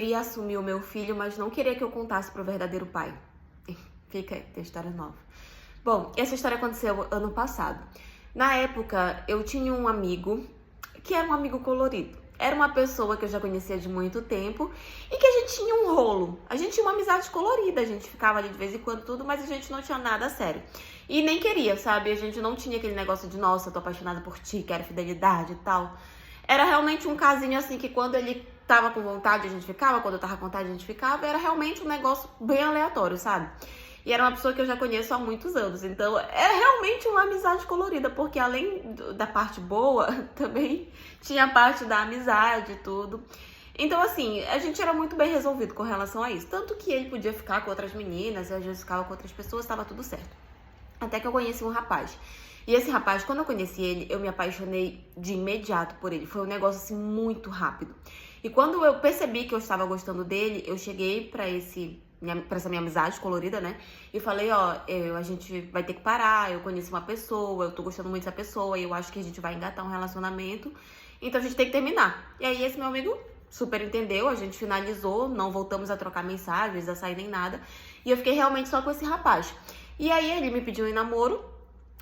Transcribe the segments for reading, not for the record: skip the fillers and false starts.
queria assumir o meu filho, mas não queria que eu contasse pro verdadeiro pai. Fica aí, tem história nova. Bom, essa história aconteceu ano passado. Na época, eu tinha um amigo que era um amigo colorido. Era uma pessoa que eu já conhecia de muito tempo e que a gente tinha um rolo. A gente tinha uma amizade colorida, a gente ficava ali de vez em quando tudo, mas a gente não tinha nada sério. E nem queria, sabe? A gente não tinha aquele negócio de, nossa, tô apaixonada por ti, quero fidelidade e tal. Era realmente um casinho assim que quando ele tava com vontade a gente ficava, quando eu tava com vontade a gente ficava. Era realmente um negócio bem aleatório, sabe? E era uma pessoa que eu já conheço há muitos anos. Então, é realmente uma amizade colorida, porque além da parte boa, também tinha a parte da amizade e tudo. Então, assim, a gente era muito bem resolvido com relação a isso. Tanto que ele podia ficar com outras meninas, e às vezes ficava com outras pessoas, estava tudo certo. Até que eu conheci um rapaz. E esse rapaz, quando eu conheci ele, eu me apaixonei de imediato por ele. Foi um negócio, assim, muito rápido. E quando eu percebi que eu estava gostando dele, eu cheguei pra essa minha amizade colorida, né? E falei, ó, a gente vai ter que parar, eu conheci uma pessoa, eu tô gostando muito dessa pessoa, e eu acho que a gente vai engatar um relacionamento, então a gente tem que terminar. E aí esse meu amigo super entendeu, a gente finalizou, não voltamos a trocar mensagens, a sair nem nada, e eu fiquei realmente só com esse rapaz. E aí ele me pediu em namoro,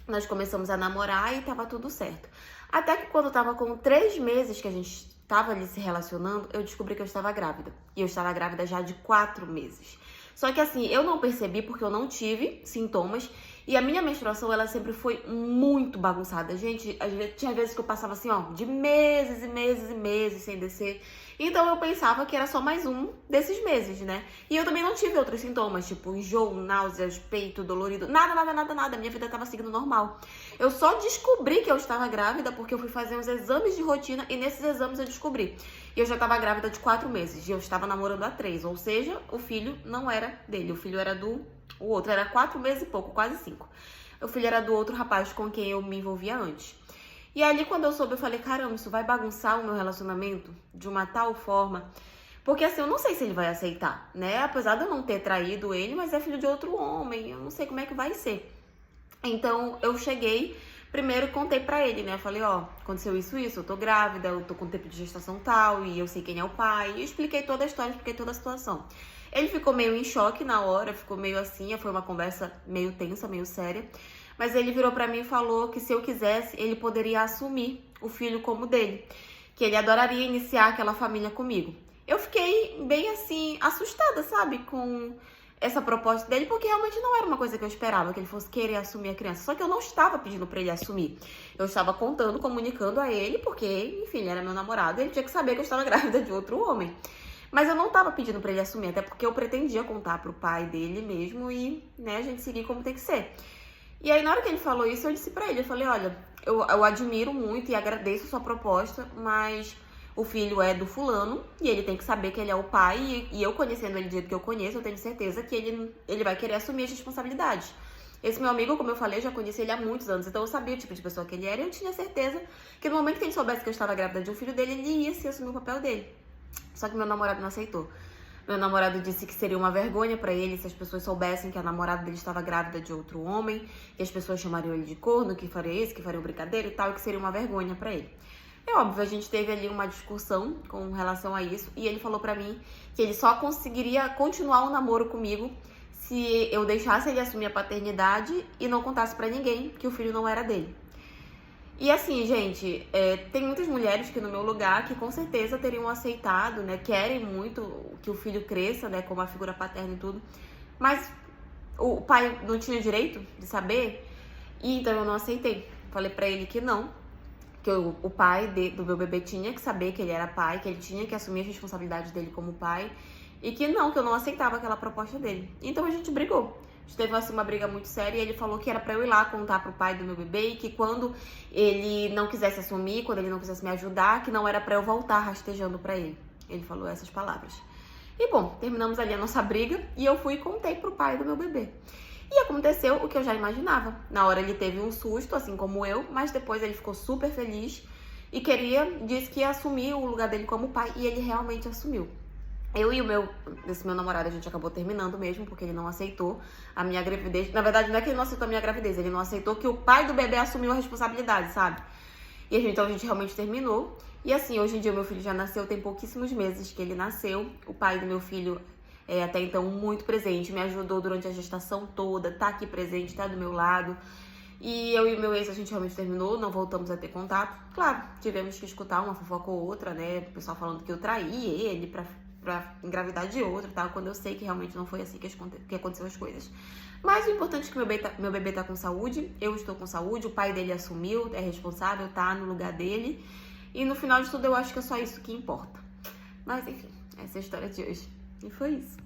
nós começamos a namorar e tava tudo certo. Até que quando tava com 3 meses que a gente tava ali se relacionando, eu descobri que eu estava grávida. E eu estava grávida já de 4 meses. Só que assim, eu não percebi porque eu não tive sintomas. E a minha menstruação, ela sempre foi muito bagunçada. Gente, tinha vezes que eu passava assim, ó, de meses e meses e meses sem descer. Então eu pensava que era só mais um desses meses, né? E eu também não tive outros sintomas, tipo enjoo, náuseas, peito dolorido. Nada, nada, nada, nada. Minha vida tava seguindo normal. Eu só descobri que eu estava grávida porque eu fui fazer uns exames de rotina e nesses exames eu descobri. E eu já estava grávida de 4 meses e eu estava namorando há 3. Ou seja, o filho não era dele, o filho era do... O outro era 4 meses e pouco, quase 5. O filho era do outro rapaz com quem eu me envolvia antes. E ali, quando eu soube, eu falei, caramba, isso vai bagunçar o meu relacionamento de uma tal forma. Porque assim, eu não sei se ele vai aceitar, né? Apesar de eu não ter traído ele, mas é filho de outro homem, eu não sei como é que vai ser. Então, eu cheguei, primeiro contei pra ele, né? Eu falei, ó, aconteceu isso, eu tô grávida, eu tô com tempo de gestação tal, e eu sei quem é o pai. E eu expliquei toda a história, expliquei toda a situação. Ele ficou meio em choque na hora, ficou meio assim, foi uma conversa meio tensa, meio séria. Mas ele virou pra mim e falou que se eu quisesse, ele poderia assumir o filho como dele. Que ele adoraria iniciar aquela família comigo. Eu fiquei bem assim, assustada, sabe? Com essa proposta dele, porque realmente não era uma coisa que eu esperava, que ele fosse querer assumir a criança. Só que eu não estava pedindo pra ele assumir. Eu estava contando, comunicando a ele, porque, enfim, ele era meu namorado e ele tinha que saber que eu estava grávida de outro homem. Mas eu não tava pedindo pra ele assumir, até porque eu pretendia contar pro pai dele mesmo e, né, a gente seguir como tem que ser. E aí, na hora que ele falou isso, eu disse pra ele, eu falei, olha, eu admiro muito e agradeço a sua proposta, mas o filho é do fulano e ele tem que saber que ele é o pai e eu conhecendo ele do jeito que eu conheço, eu tenho certeza que ele vai querer assumir as responsabilidades. Esse meu amigo, como eu falei, eu já conheci ele há muitos anos, então eu sabia o tipo de pessoa que ele era e eu tinha certeza que no momento que ele soubesse que eu estava grávida de um filho dele, ele ia se assumir o papel dele. Só que meu namorado não aceitou. Meu namorado disse que seria uma vergonha pra ele se as pessoas soubessem que a namorada dele estava grávida de outro homem, que as pessoas chamariam ele de corno, que faria isso, que fariam brincadeira e tal, e que seria uma vergonha pra ele. É óbvio, a gente teve ali uma discussão com relação a isso, e ele falou pra mim que ele só conseguiria continuar o namoro comigo se eu deixasse ele assumir a paternidade e não contasse pra ninguém que o filho não era dele. E assim, gente, tem muitas mulheres que no meu lugar que com certeza teriam aceitado, né? Querem muito que o filho cresça, né? Como a figura paterna e tudo. Mas o pai não tinha direito de saber. E então eu não aceitei. Falei pra ele que não. Que o pai do meu bebê tinha que saber que ele era pai. Que ele tinha que assumir as responsabilidades dele como pai. E que não, que eu não aceitava aquela proposta dele. Então a gente brigou. A gente teve assim, uma briga muito séria e ele falou que era pra eu ir lá contar pro pai do meu bebê e que quando ele não quisesse assumir, quando ele não quisesse me ajudar, que não era pra eu voltar rastejando pra ele. Ele falou essas palavras. E bom, terminamos ali a nossa briga e eu fui e contei pro pai do meu bebê. E aconteceu o que eu já imaginava. Na hora ele teve um susto, assim como eu, mas depois ele ficou super feliz e disse que ia assumir o lugar dele como pai e ele realmente assumiu. Eu e esse meu namorado, a gente acabou terminando mesmo, porque ele não aceitou a minha gravidez. Na verdade, não é que ele não aceitou a minha gravidez, ele não aceitou que o pai do bebê assumiu a responsabilidade, sabe? E então a gente realmente terminou. E assim, hoje em dia meu filho já nasceu, tem pouquíssimos meses que ele nasceu. O pai do meu filho é até então muito presente, me ajudou durante a gestação toda, tá aqui presente, tá do meu lado. E eu e meu ex, a gente realmente terminou, não voltamos a ter contato. Claro, tivemos que escutar uma fofoca ou outra, né? O pessoal falando que eu traí ele pra engravidar de outro e tal, quando eu sei que realmente não foi assim que aconteceu as coisas. Mas o importante é que meu bebê tá com saúde, eu estou com saúde, o pai dele assumiu, é responsável, tá no lugar dele. E no final de tudo eu acho que é só isso que importa. Mas enfim, essa é a história de hoje. E foi isso.